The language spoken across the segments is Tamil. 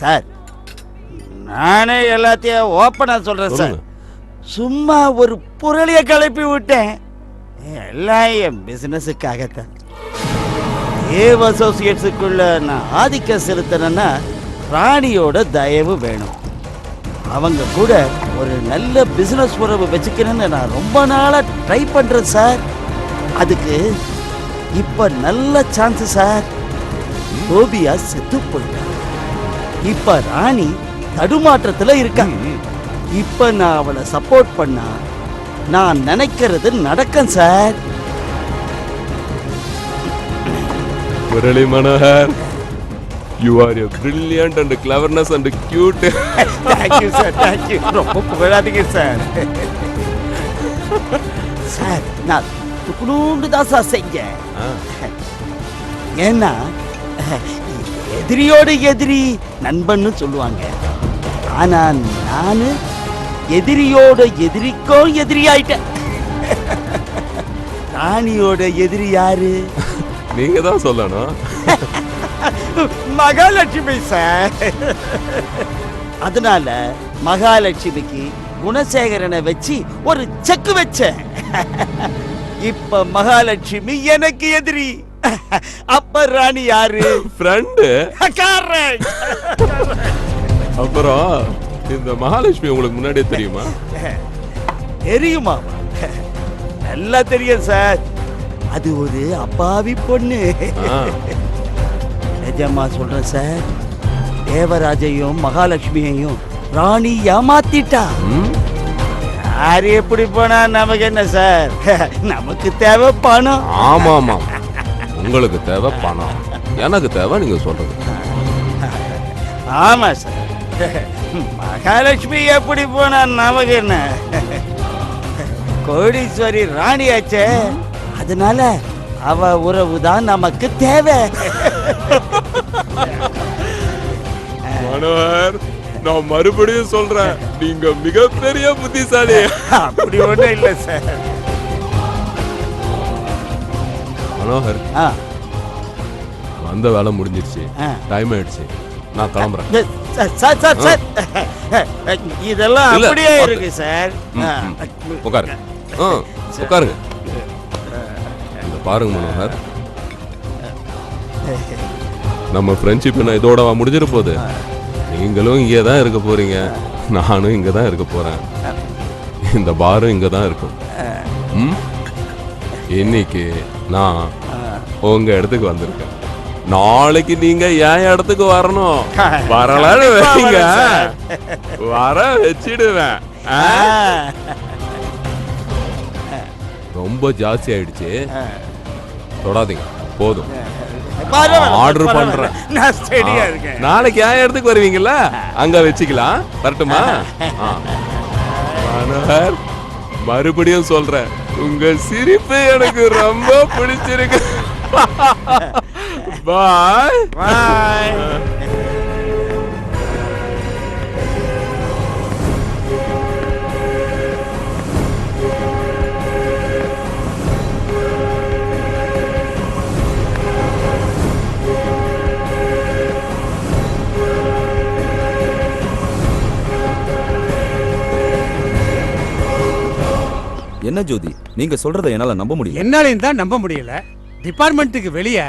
சார் நானே எல்லாத்தையும் ஓப்பனா சொல்றேன் சார். சும்மா ஒரு புரளிய கிளப்பி விட்டேன். எல்லாம் என் பிசினஸுக்காகத்தான். தேவ் அசோசியேட்ஸுக்குள்ள நான் ஆதிக்கம் செலுத்தினேன்னா ராணியோட தயவு வேணும். அவங்க கூட ஒரு நல்ல பிசினஸ் உறவு வச்சுக்கணும்னு நான் ரொம்ப நாளா ட்ரை பண்றேன் சார். அதுக்கு இப்ப நல்ல சான்ஸ் சார். கோபியா செத்து போயிட்டா. இப்ப ராணி தடுமாற்றத்துல இருக்கா. இப்ப நான் அவளை சப்போர்ட் பண்ணா நான் நினைக்கிறது நடக்கும் sir. Murali Manohar, you are a brilliant and cleverness and cute. Thank you sir, thank you. ரொம்ப புகழாதீங்க சார். சார் நான் துக்குனூண்டு தான் சார் செஞ்சேன். ஏன்னா எதிரியோட எதிரி நண்பன்னு சொல்லுவாங்க. ஆனா நானு எதிரியோட எதிரிக்கும் எதிரி ஆயிட்டேன். ராணியோட எதிரி யாரு? நீங்க தான் சொல்லணும். மகாலட்சுமி சார். அதனால மகாலட்சுமிக்கு குணசேகரனை வச்சு ஒரு செக் வச்சேன். இப்ப மகாலட்சுமி எனக்கு எதிரி. அப்ப ராணி யாரு? ஃப்ரெண்ட். அப்புறம் இந்த மகாலட்சுமி உங்களுக்கு முன்னாடியே தெரியுமா? தெரியுமா? நல்லா தெரியும் சார். அது ஒரு அப்பாவி பொண்ணு. நிஜமா சொல்றேன் சார். தேவராஜையும் மகாலட்சுமியையும் ராணி ஏமாத்திட்டா. யாரு எப்படி போனா நமக்கு என்ன சார்? நமக்கு தேவை பணம். ஆமா ஆமா, உங்களுக்கு தேவை பணம், எனக்கு தேவை நீங்க சொல்றது. ஆமா சார். மகாலட்சுமி எப்படி போனா நமக்கு என்ன? கோடீஸ்வரி ராணியாச்சே. அதனால அவ உறவுதான் நமக்கு தேவை. மனோகர், நான் மறுபடியும் சொல்றேன், நீங்க மிகப்பெரிய புத்திசாலி. அப்படி ஒண்ணும் இல்ல சார். மனோகர், வந்த வேலை முடிஞ்சிருச்சு, டைம் ஆயிடுச்சு, நான் கிளம்புறேன். சார் சார் சார், இதெல்லாம் அப்படியே இருக்கு சார். உட்காருங்க, உட்காருங்க. பாருங்க மனோகர், நம்ம ஃப்ரெண்ட்ஷிப் என்ன இதோட முடிஞ்சிட போகுது. நீங்களும் இங்கே தான் இருக்க போறீங்க, நானும் இங்கே தான் இருக்க போறேன். இந்த பாரும் இங்கே தான் இருக்கும். இன்னைக்கு நான் உங்க இடத்துக்கு வந்திருக்கேன். நாளைக்கு நீங்க என் இடத்துக்கு வரணும். வரலான்னு வைங்க, வர வச்சிடுவேன். ரொம்ப ஜாஸ்தி ஆயிடுச்சு, தொடாதீங்க, போதும். ஆர்டர் பண்றேன். நாளைக்கு என் இடத்துக்கு வருவீங்கல்ல, அங்க வச்சுக்கலாம். வரட்டுமா? மனோகர், மறுபடியும் சொல்றேன், உங்க சிரிப்பு எனக்கு ரொம்ப பிடிச்சிருக்கு. பாய் பாய். என்ன ஜோதி, நீங்க சொல்றதை என்னால நம்ப முடியல. என்னாலையும் தான் நம்ப முடியல. டிபார்ட்மெண்ட்டுக்கு வெளியே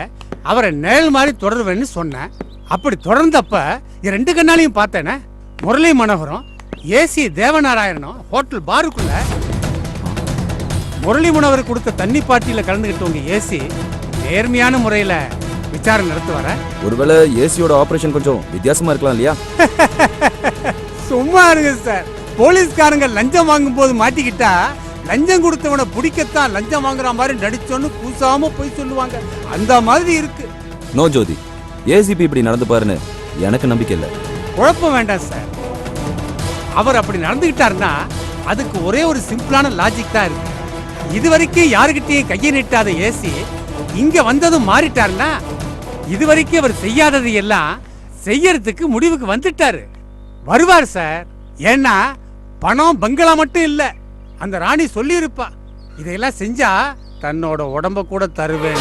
அவரை நிழல் மாதிரி தொடருவேன்னு சொன்னேன். அப்படி தொடர்ந்தப்ப ரெண்டு கண்ணாலையும் பார்த்தேனே. முரளி மனோகரம் ஏசி தேவநாராயணனும் ஹோட்டல் பாருக்குள்ள முரளி மனோகர் கொடுத்த தண்ணி பார்ட்டியில கலந்துகிட்டவங்க ஏசி நேர்மையான முறையில விசாரணை நடத்துவார. ஒருவேளை ஏசியோட ஆபரேஷன் கொஞ்சம் வித்தியாசமா இருக்கலாம் இல்லையா? சும்மா இருங்க சார். போலீஸ்காரங்க லஞ்சம் வாங்கும் போது மாட்டிக்கிட்டா லஞ்சம் கொடுத்தவனை பிடிக்கத்தான் லஞ்சம் வாங்குற மாதிரி நடிச்சோன்னு கூசாம போய் சொல்லுவாங்க. அந்த மாதிரி இருக்கு. நோ ஜோதி, ஏசிபி இப்படி நடந்து பாருன்னு எனக்கு நம்பிக்கை இல்லை. குழப்பம் வேண்டாம் சார். அவர் அப்படி நடந்துகிட்டாருன்னா அதுக்கு ஒரே ஒரு சிம்பிளான லாஜிக் தான் இருக்கு. இதுவரைக்கும் யாருக்கிட்டையும் கையை நீட்டாத ஏசி இங்க வந்ததும் மாறிட்டாருன்னா இதுவரைக்கும் அவர் செய்யாதது எல்லாம் செய்யறதுக்கு முடிவுக்கு வந்துட்டாரு. வருவார் சார். ஏன்னா பணம் பங்களா மட்டும் இல்ல, அந்த ராணி சொல்லி இருப்பா, இதையெல்லாம் செஞ்சா தன்னோட உடம்ப கூட தருவேன்.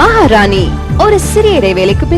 மகாராணி ஒரு சிறிய இடைவேளைக்கு